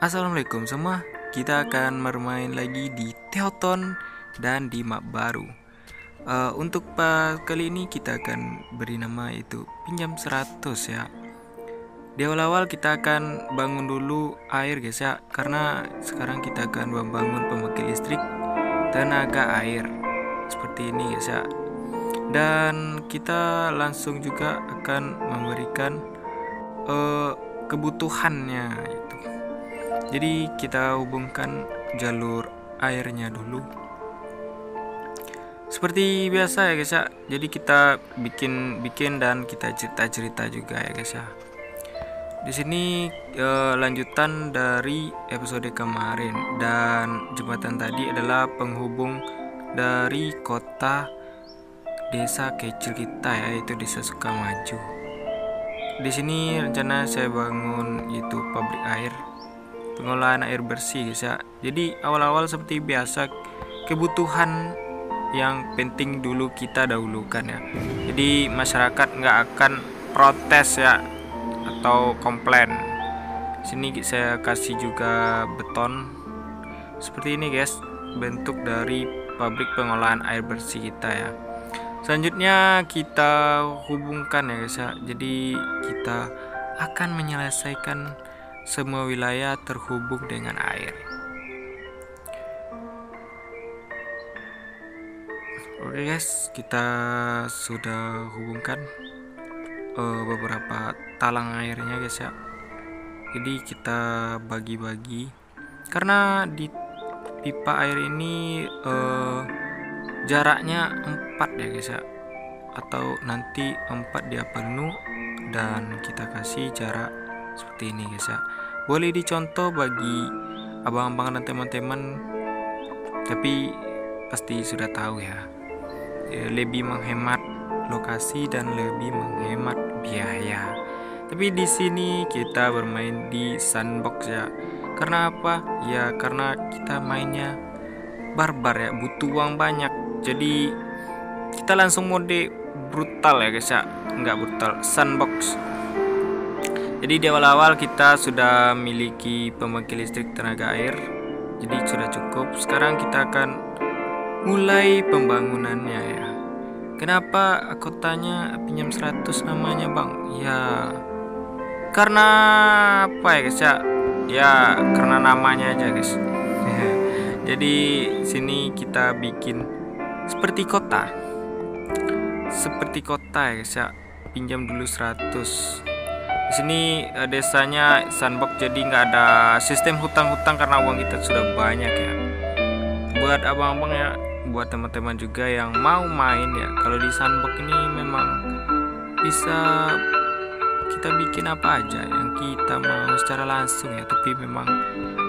Assalamualaikum semua. Kita akan bermain lagi di Teoton dan di map baru. Untuk kali ini kita akan beri nama itu pinjam 100 ya. Di awal-awal kita akan bangun dulu air guys ya, karena sekarang kita akan membangun pembangkit listrik tenaga air seperti ini guys ya. Dan kita langsung juga akan memberikan kebutuhannya itu. Jadi kita hubungkan jalur airnya dulu. Seperti biasa ya guys ya. Jadi kita bikin dan kita cerita juga ya guys ya. Di sini lanjutan dari episode kemarin, dan jembatan tadi adalah penghubung dari kota desa kecil kita ya, yaitu Desa Sukamaju. Di sini rencana saya bangun itu pabrik air, pengolahan air bersih guys ya. Jadi awal-awal seperti biasa kebutuhan yang penting dulu kita dahulukan ya. Jadi masyarakat nggak akan protes ya atau komplain. Sini saya kasih juga beton seperti ini guys, bentuk dari pabrik pengolahan air bersih kita ya. Selanjutnya kita hubungkan ya guys ya. Jadi kita akan menyelesaikan semua wilayah terhubung dengan air. Oke guys, kita sudah hubungkan beberapa talang airnya guys ya. Jadi kita bagi-bagi, karena di pipa air ini jaraknya 4 ya guys ya, atau nanti 4 dia penuh dan kita kasih jarak seperti ini guys ya. Boleh dicontoh bagi abang-abang dan teman-teman, tapi pasti sudah tahu ya, lebih menghemat lokasi dan lebih menghemat biaya. Tapi di sini kita bermain di sandbox ya. Karena apa? Ya karena kita mainnya barbar ya, butuh uang banyak. Jadi kita langsung mode brutal ya guys ya. Enggak brutal, sandbox. Jadi di awal-awal kita sudah memiliki pembangkit listrik tenaga air, jadi sudah cukup. Sekarang kita akan mulai pembangunannya ya. Kenapa kotanya pinjam 100 namanya bang? Ya karena apa ya guys ya? Ya karena namanya aja guys. Jadi sini kita bikin seperti kota ya guys ya. Pinjam dulu 100. Di sini desanya sandbox, jadi nggak ada sistem hutang-hutang karena uang kita sudah banyak ya. Buat abang-abang ya, buat teman-teman juga yang mau main ya, kalau di sandbox ini memang bisa kita bikin apa aja yang kita mau secara langsung ya, tapi memang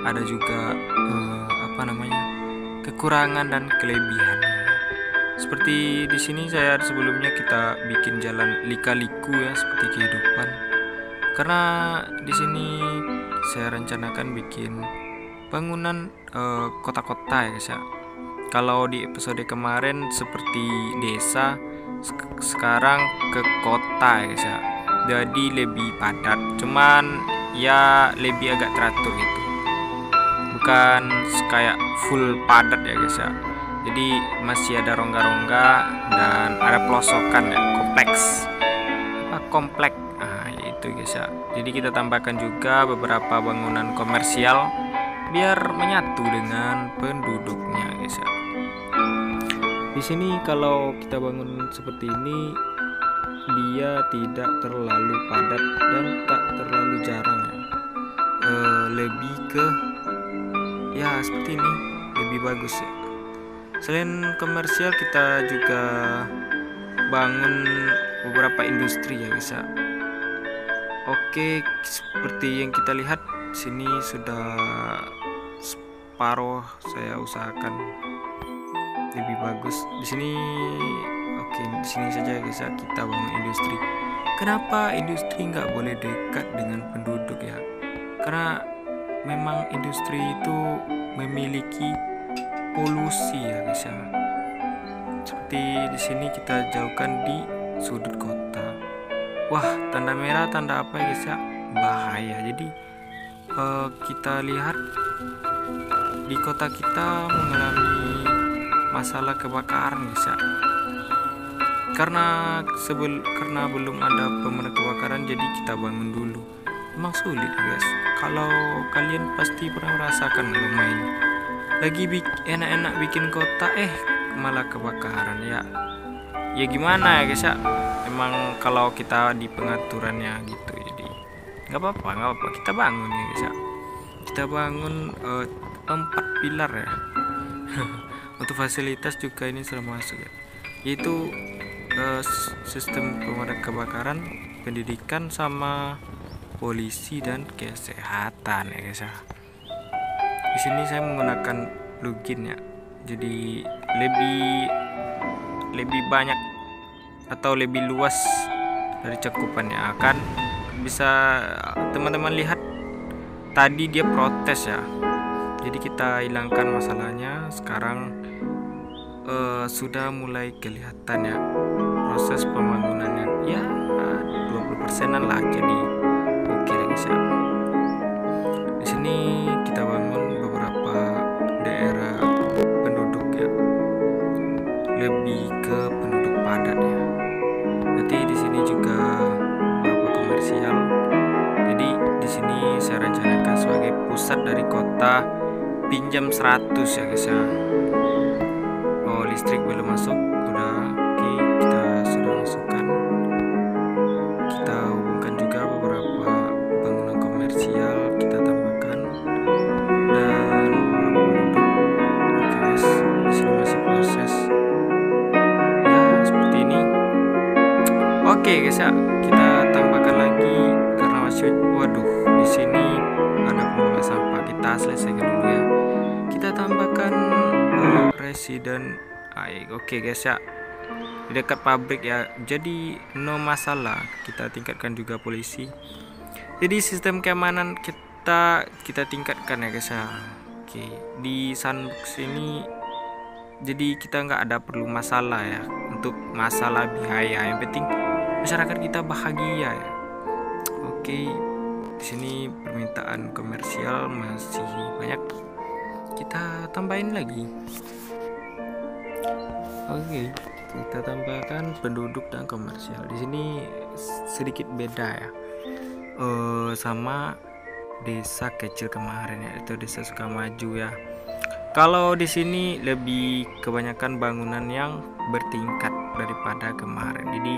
ada juga kekurangan dan kelebihannya. Seperti di sini saya sebelumnya kita bikin jalan lika-liku ya, seperti kehidupan. Karena di sini saya rencanakan bikin bangunan kota-kota ya guys ya. Kalau di episode kemarin seperti desa, sekarang ke kota ya guys ya. Jadi lebih padat, cuman ya lebih agak teratur gitu. Bukan kayak full padat ya guys ya. Jadi masih ada rongga-rongga dan ada pelosokan ya, kompleks. Nah, itu guys ya. Jadi kita tambahkan juga beberapa bangunan komersial biar menyatu dengan penduduknya guys ya. Di sini kalau kita bangun seperti ini, dia tidak terlalu padat dan tak terlalu jarang ya. Lebih ke ya seperti ini, lebih bagus ya. Selain komersial, kita juga bangun beberapa industri ya guys ya. Oke, seperti yang kita lihat sini sudah separuh saya usahakan lebih bagus. Di sini oke, di sini saja guys ya kita bangun industri. Kenapa industri nggak boleh dekat dengan penduduk ya? Karena memang industri itu memiliki polusi ya guys ya. Seperti di sini kita jauhkan di sudut kota. Wah, tanda merah tanda apa ya guys ya? Bahaya. Jadi kita lihat di kota kita mengalami masalah kebakaran guys ya. Karena belum ada pemadam kebakaran, jadi kita bangun dulu. Emang sulit guys. Kalau kalian pasti pernah merasakan lumayan lagi enak-enak bikin kota, malah kebakaran ya. Ya gimana ya guys ya. Emang kalau kita di pengaturannya gitu, jadi nggak apa-apa kita bangun ya guys ya. Kita bangun 4 pilar ya. Untuk fasilitas juga ini sudah masuk ya, yaitu sistem pemadam kebakaran, pendidikan, sama polisi dan kesehatan ya guys ya. Di sini saya menggunakan plugin ya, jadi lebih banyak atau lebih luas dari cakupannya. Akan bisa teman-teman lihat tadi dia protes ya, jadi kita hilangkan masalahnya. Sekarang sudah mulai kelihatan ya proses pembangunannya ya, 20%-an lah, jadi oke guys ya. Di sini kita bangun beberapa daerah penduduk ya, lebih ke penduduk padat ya. Nanti di sini juga beberapa komersial. Jadi di sini saya rencanakan sebagai pusat dari kota pinjam 100 ya guys ya. Oh, listrik belum masuk, udah oke, kita sudah masukkan. Kita hubungkan juga beberapa bangunan komersial, kita tambahkan, dan beberapa penduduk. Oke guys, di sini masih proses ya seperti ini. Oke guys ya, kita tambahkan lagi karena masih, waduh, di sini ada pembuangan sampah. Kita selesaikan dulu ya. Kita tambahkan residen air. Oke guys ya, di dekat pabrik ya, jadi no masalah. Kita tingkatkan juga polisi. Jadi sistem keamanan kita tingkatkan ya guys ya. Oke, di sandbox ini jadi kita nggak ada perlu masalah ya untuk masalah biaya. Yang penting masyarakat kita bahagia ya. Oke, di sini permintaan komersial masih banyak, kita tambahin lagi. Oke, kita tambahkan penduduk dan komersial. Di sini sedikit beda ya, sama desa kecil kemarin ya, itu desa Sukamaju ya. Kalau di sini lebih kebanyakan bangunan yang bertingkat daripada kemarin. Jadi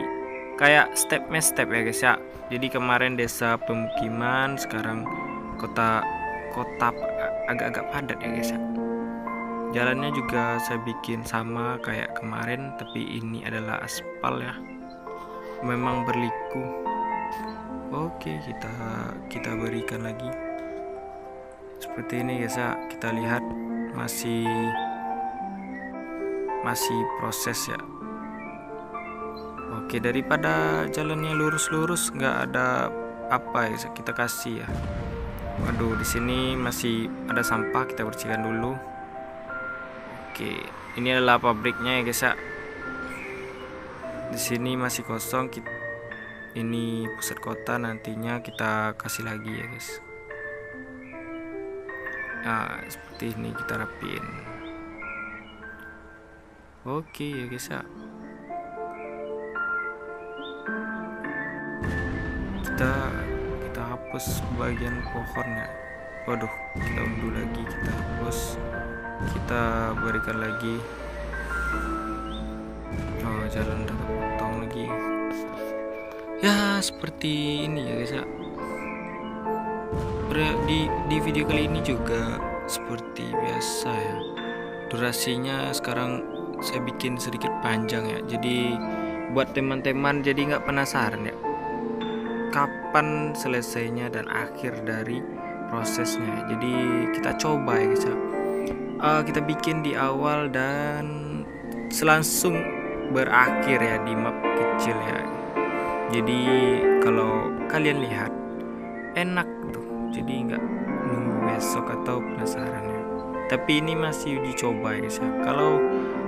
kayak step by step ya guys ya. Jadi kemarin desa pemukiman, sekarang kota agak-agak padat ya guys ya. Jalannya juga saya bikin sama kayak kemarin, tapi ini adalah aspal ya, memang berliku. Oke, kita berikan lagi seperti ini guys ya. Kita lihat masih proses ya. Oke, daripada jalannya lurus-lurus nggak ada apa ya, kita kasih ya. Waduh, di sini masih ada sampah, kita bersihkan dulu. Oke, ini adalah pabriknya ya guys ya. Di sini masih kosong, ini pusat kota, nantinya kita kasih lagi ya guys. Nah, seperti ini kita rapiin. Oke ya guys ya. Kita hapus bagian pohonnya. Waduh, kita unduh lagi, kita hapus, kita berikan lagi. Oh, jalan udah kepotong lagi ya, seperti ini ya guys ya. Di video kali ini juga seperti biasa ya, durasinya sekarang saya bikin sedikit panjang ya, jadi buat teman-teman jadi nggak penasaran ya kapan selesainya dan akhir dari prosesnya. Jadi kita coba ya guys ya, kita bikin di awal dan selangsung berakhir ya di map kecil ya. Jadi kalau kalian lihat enak tuh, jadi nggak nunggu besok atau penasaran ya. Tapi ini masih dicoba ya guys ya.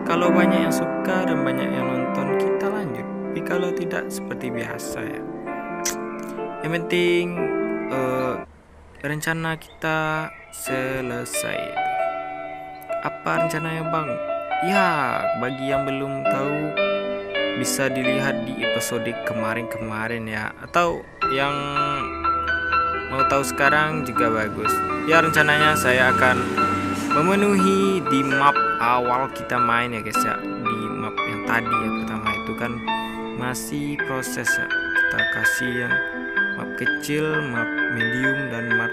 Kalau banyak yang suka dan banyak yang nonton, kita lanjut. Tapi kalau tidak, seperti biasa ya. Yang penting rencana kita selesai. Apa rencananya bang? Ya, bagi yang belum tahu bisa dilihat di episode kemarin-kemarin ya, atau yang mau tahu sekarang juga bagus. Ya, rencananya saya akan memenuhi di map awal kita main ya guys ya. Di map yang tadi ya, pertama itu kan masih proses ya. Kita kasih yang map kecil, map medium, dan map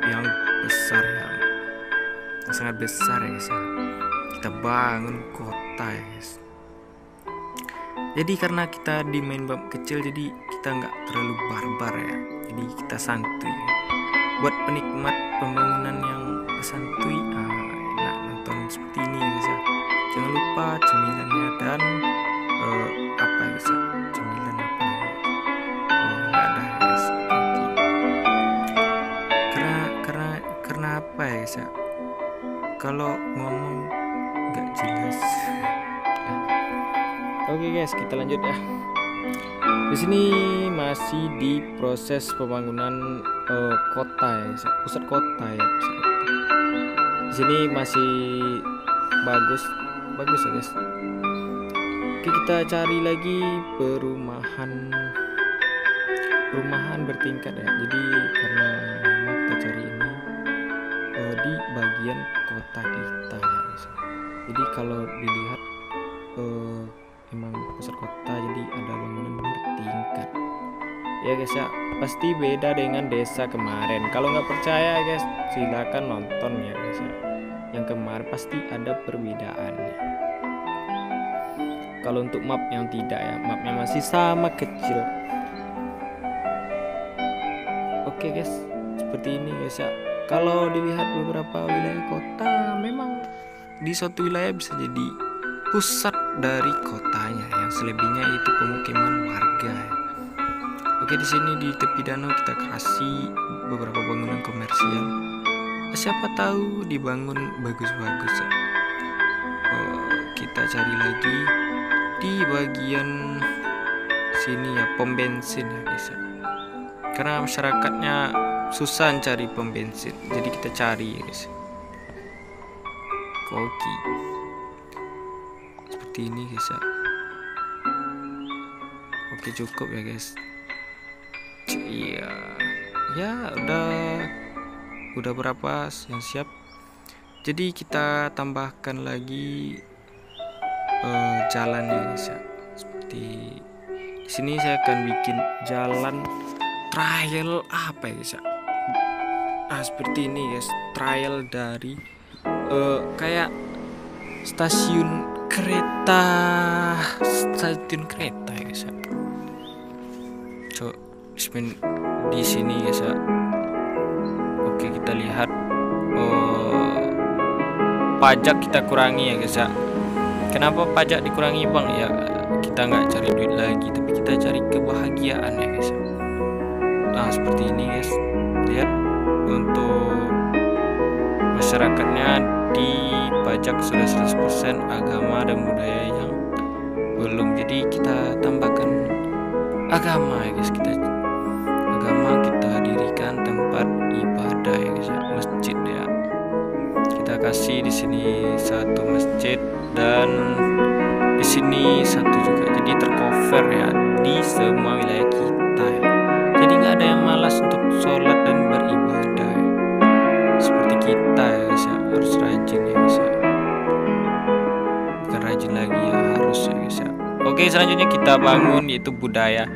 yang besar ya, yang sangat besar ya guys ya. Kita bangun kota ya guys. Jadi karena kita di main map kecil, jadi kita nggak terlalu barbar ya, jadi kita santuy. Buat penikmat pembangunan yang santuy, enak nonton seperti ini guys ya. Jangan lupa cemilannya dan apa ya guys ya, cemilan apa ya? Oh nggak ada ya guys. Karena apa ya guys ya, kalau ngomong nggak jelas. Oke guys, kita lanjut ya. Di sini masih di proses pembangunan kota ya guys, pusat kota ya, pusat kota. Di sini masih bagus ya guys. Oke, kita cari lagi perumahan bertingkat ya. Jadi karena lama kita cari ini di bagian kota kita ya guys. Jadi kalau dilihat emang pusat kota, jadi ada bangunan bertingkat ya guys ya. Pasti beda dengan desa kemarin. Kalau nggak percaya guys, silakan nonton ya guys ya. Yang kemarin pasti ada perbedaannya. Kalau untuk map yang tidak ya, mapnya masih sama kecil. Oke guys, seperti ini guys ya. Kalau dilihat beberapa wilayah kota, memang di suatu wilayah bisa jadi pusat dari kotanya, yang selebihnya itu pemukiman warga ya. Oke, di sini di tepi danau kita kasih beberapa bangunan komersial. Siapa tahu dibangun bagus-bagus ya. Kita cari lagi di bagian sini ya, pom bensin ya guys ya. Karena masyarakatnya susah cari pom bensin, jadi kita cari ya guys. Koki seperti ini guys ya. Oke, cukup ya guys. Iya ya, udah berapa yang siap. Jadi kita tambahkan lagi jalan ya guys ya. Seperti di sini saya akan bikin jalan trial apa ya guys ya. Seperti ini guys, trial dari kayak stasiun kereta ya guys ya. Di sini guys ya. Oke, kita lihat pajak kita kurangi ya guys ya. Kenapa pajak dikurangi bang? Ya kita nggak cari duit lagi, tapi kita cari kebahagiaan ya guys ya. Nah seperti ini guys, lihat untuk masyarakatnya dipajak sudah 100%, agama dan budaya yang belum. Jadi kita tambahkan agama ya guys. Kita dirikan tempat ibadah ya guys ya, masjid ya. Kita kasih di sini satu masjid dan di sini satu juga. Jadi tercover ya di semua wilayah kita ya. Jadi nggak ada yang malas untuk sholat dan beribadah ya. Seperti kita ya guys ya, harus rajin ya guys ya. Bukan rajin lagi ya, harus ya guys ya. Oke, selanjutnya kita bangun yaitu budaya.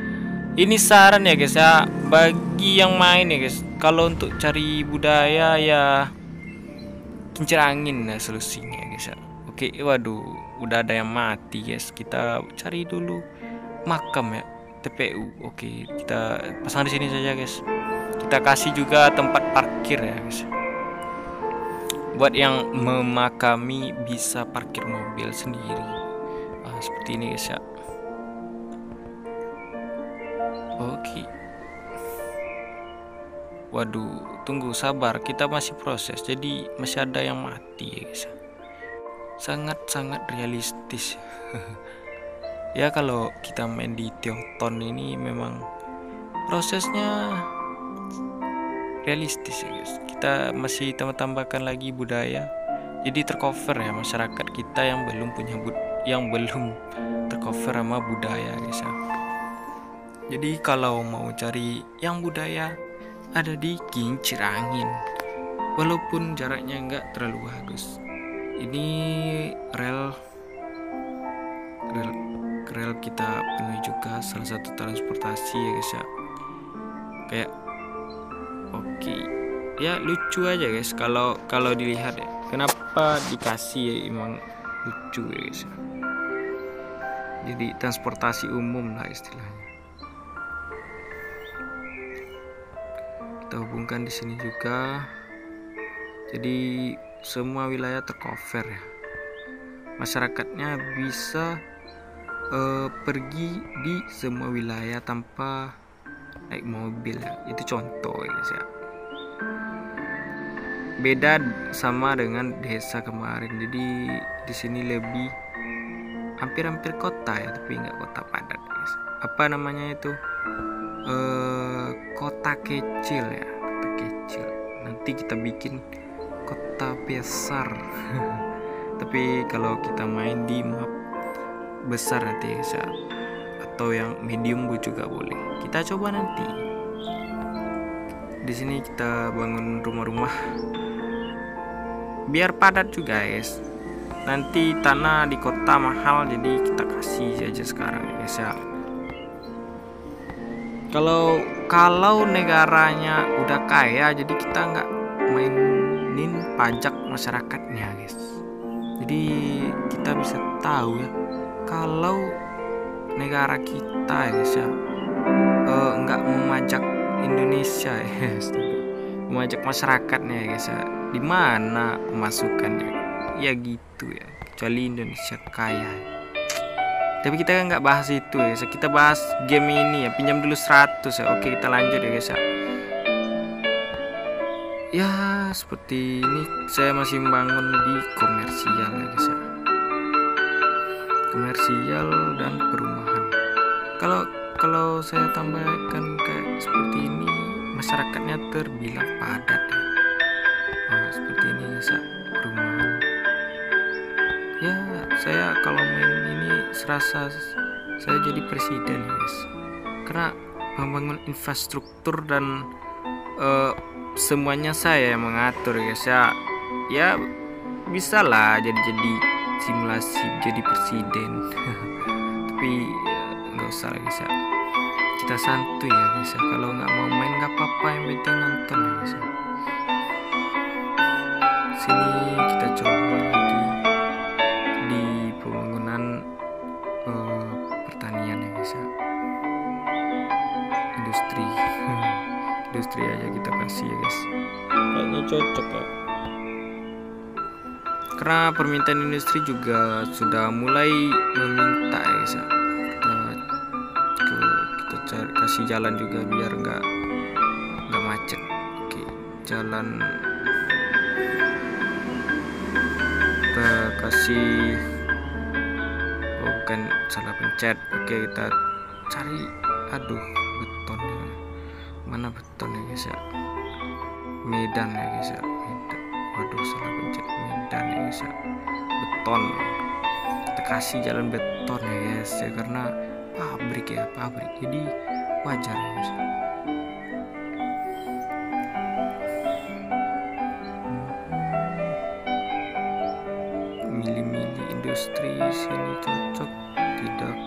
Ini saran ya guys ya, bagi yang main ya guys, kalau untuk cari budaya ya kincir angin ya solusinya ya guys ya. Oke, waduh, udah ada yang mati guys. Kita cari dulu makam ya, TPU. Oke, kita pasang di sini saja guys. Kita kasih juga tempat parkir ya guys. Buat yang memakami bisa parkir mobil sendiri. Seperti ini guys ya. Oke. Waduh, tunggu, sabar, kita masih proses. Jadi masih ada yang mati ya guys. Sangat-sangat realistis. Ya kalau kita main di Teoton ini memang prosesnya realistis ya guys. Kita masih tambahkan lagi budaya, jadi tercover ya masyarakat kita yang belum punya yang belum tercover sama budaya guys ya. Jadi kalau mau cari yang budaya ada di Kincir Angin, walaupun jaraknya nggak terlalu bagus. Ini rel kita penuhi juga salah satu transportasi ya guys ya. Kayak oke ya, lucu aja guys kalau dilihat ya. Kenapa dikasih ya, emang lucu ya guys ya. Jadi transportasi umum lah istilahnya. Kita hubungkan di sini juga. Jadi semua wilayah tercover ya. Masyarakatnya bisa pergi di semua wilayah tanpa naik mobil ya. Itu contoh ya guys ya. Beda sama dengan desa kemarin. Jadi di sini lebih hampir kota ya, tapi nggak kota padat guys. Apa namanya itu? Kota kecil ya, kota kecil. Nanti kita bikin kota besar. Tapi kalau kita main di map besar nanti guys ya, atau yang medium juga boleh. Kita coba nanti. Di sini kita bangun rumah-rumah biar padat juga guys. Nanti tanah di kota mahal, jadi kita kasih aja sekarang guys ya. Kalau negaranya udah kaya, jadi kita nggak mainin pajak masyarakatnya guys. Jadi kita bisa tahu ya, kalau negara kita ya guys ya nggak memajak Indonesia ya guys, memajak masyarakatnya ya guys ya, di mana pemasukannya ya gitu ya, kecuali Indonesia kaya. Tapi kita kan nggak bahas itu ya guys, kita bahas game ini ya, pinjam dulu 100 ya. Oke, kita lanjut ya guys ya. Ya seperti ini, saya masih membangun di komersial ya guys ya, komersial dan perumahan. Kalau saya tambahkan kayak seperti ini, masyarakatnya terbilang padat ya. Seperti ini guys ya, perumahan. Ya saya kalau main ini serasa saya jadi presiden ya guys, karena membangun infrastruktur dan semuanya saya yang mengatur guys ya. Ya bisa lah jadi simulasi jadi presiden. Tapi nggak usah lah guys ya, kita santuy ya guys ya. Kalau nggak mau main nggak apa-apa, yang penting nonton ya guys ya. Sini kita coba lagi di pembangunan pertanian ya guys ya, industri aja kita kasih ya guys, kayaknya cocok ya. Karena permintaan industri juga sudah mulai meminta ya guys ya. Kita kasih jalan juga biar nggak macet. Oke, jalan kita kasih, bukan, salah pencet. Oke, kita cari, betonnya mana, beton ya guys ya, Medan ya guys ya, Medan. Waduh, salah pencet, Medan ya guys ya, beton. Kita kasih jalan beton ya guys ya, karena pabrik, jadi wajar ya guys ya. Milih-milih industri sini cocok tidak,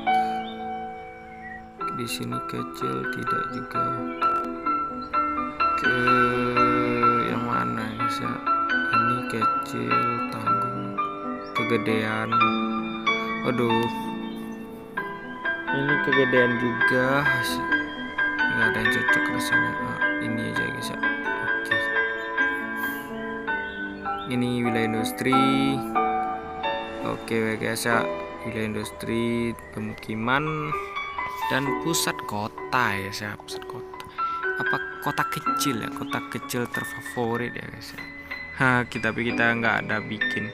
di sini kecil tidak juga. Ke yang mana guys ya, ini kecil, tanggung, kegedean. Waduh, ini kegedean juga, nggak ada yang cocok rasanya. Ini aja guys ya. Oke, ini wilayah industri. Oke guys ya, wilayah industri, pemukiman, dan pusat kota ya guys ya, pusat kota. Apa kota kecil ya, kota kecil terfavorit ya guys ya. Tapi kita nggak ada bikin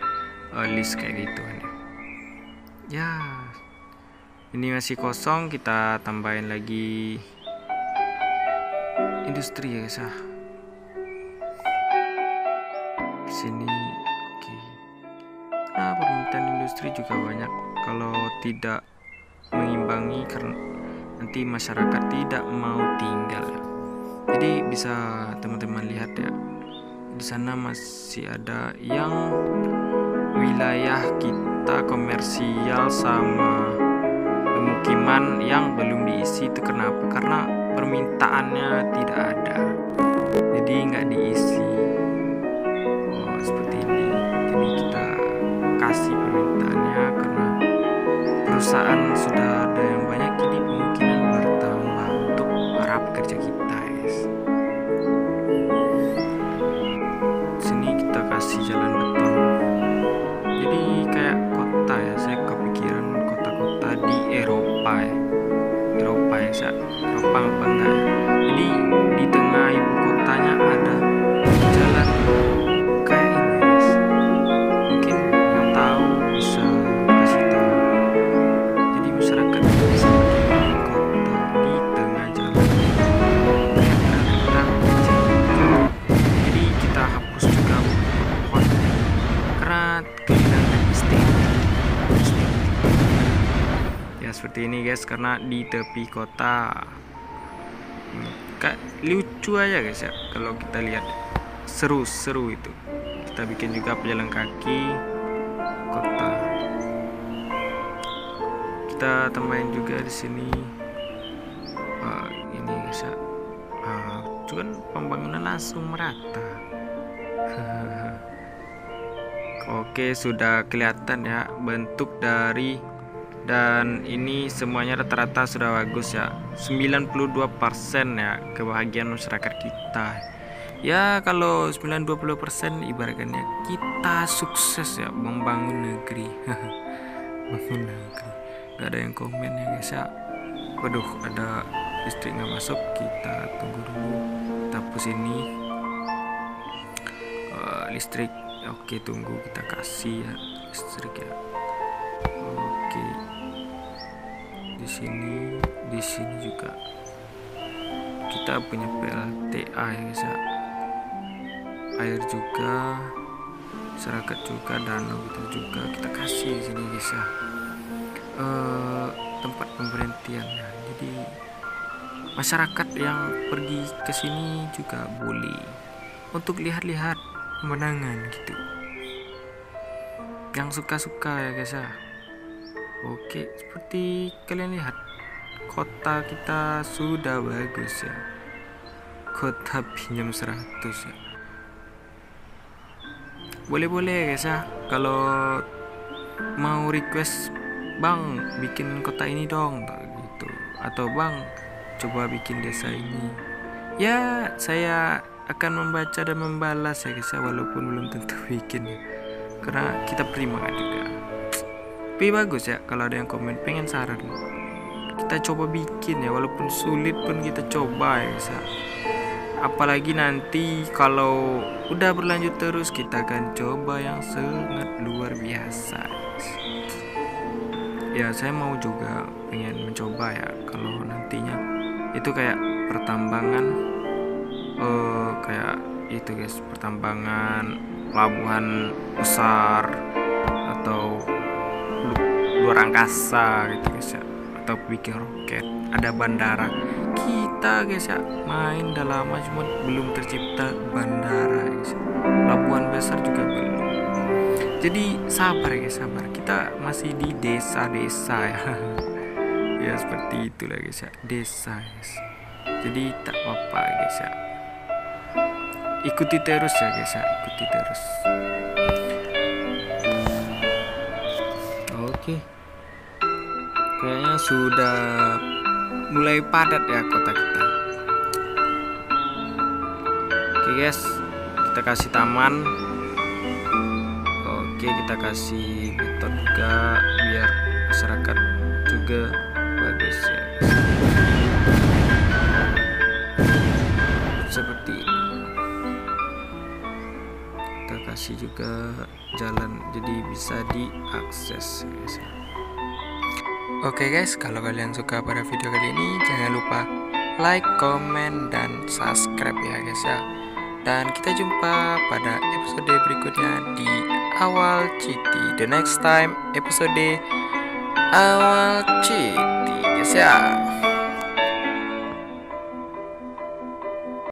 list kayak gitu kan ya. Ini masih kosong, kita tambahin lagi industri ya guys ya. sini. Oke. Nah, permintaan industri juga banyak. Kalau tidak mengimbangi, karena nanti masyarakat tidak mau tinggal ya. Jadi bisa teman-teman lihat ya, di sana masih ada yang wilayah kita komersial sama pemukiman yang belum diisi. Itu kenapa? Karena permintaannya tidak ada, jadi nggak diisi. Seperti ini. Jadi kita kasih permintaannya karena perusahaan sudah ada yang banyak, jadi kemungkinan bertambah untuk para pekerja kita, guys. Sini kita kasih jalan beton. Jadi kayak kota ya, saya kepikiran kota-kota di Eropa ya. Eropa apa enggak ya? Jadi di tengah ibu kotanya ada jalan kayak ini, guys. Mungkin yang tahu bisa kasih tahu. Jadi masyarakat bisa bikin kota di tengah jalan. Jadi kita hapus juga pohon karena kehilangan estetika. Ya seperti ini, guys, karena di tepi kota. Kayak lucu aja, guys ya, kalau kita lihat. Seru itu. Kita bikin juga pejalan kaki kota. Kita tambahin juga di sini. Ini, guys ya. Cuman pembangunan langsung merata. Oke, sudah kelihatan ya bentuk dari, dan ini semuanya rata-rata sudah bagus ya. 92% ya kebahagiaan masyarakat kita. Ya kalau 20% ibaratnya kita sukses ya membangun negeri. Bangun negeri. Gak ada yang komen ya, guys ya. Waduh, ada listrik nggak masuk. Kita tunggu dulu. Kita hapus ini. Listrik. Oke, tunggu, kita kasih ya listrik ya. Oke. Di sini juga kita punya PLTA ya, guys ya. Air juga, masyarakat juga, danau gitu juga kita kasih di sini, guys ya. Tempat pemberhentian ya. Jadi masyarakat yang pergi ke sini juga boleh untuk lihat-lihat pemandangan gitu. Yang suka-suka ya, guys ya. Oke, seperti kalian lihat, kota kita sudah bagus ya. Kota pinjam 100 ya. Boleh-boleh, guys ya. Kalau mau request, bang bikin kota ini dong gitu, atau bang coba bikin desa ini, ya saya akan membaca dan membalas ya, guys ya, walaupun belum tentu bikin ya. Karena kita terima kan juga. Tapi bagus ya kalau ada yang komen pengen saran, kita coba bikin ya, walaupun sulit pun kita coba ya, guys ya. Apalagi nanti kalau udah berlanjut terus, kita akan coba yang sangat luar biasa. Ya saya mau juga pengen mencoba ya, kalau nantinya itu kayak pertambangan, kayak itu, guys, pertambangan, pelabuhan besar, atau luar angkasa gitu, guys ya, atau bikin roket, ada bandara. Kita, guys ya, main udah lama cuma belum tercipta bandara, guys. Pelabuhan besar juga belum. Jadi sabar, guys, sabar. Kita masih di desa-desa ya. Ya seperti itulah, guys ya, desa, guys. Jadi tak apa-apa, guys ya. Ikuti terus ya, guys ya, ikuti terus. Oke. Kayaknya sudah mulai padat ya kota kita. Oke, guys, kita kasih taman. Oke, kita kasih beton juga biar masyarakat juga bagus ya, guys. Seperti ini. Kita kasih juga jalan jadi bisa diakses, guys. Oke, guys, kalau kalian suka pada video kali ini, jangan lupa like, comment, dan subscribe ya, guys ya. Dan kita jumpa pada episode berikutnya di Awal Citi. The next time episode Awal Citi guys ya.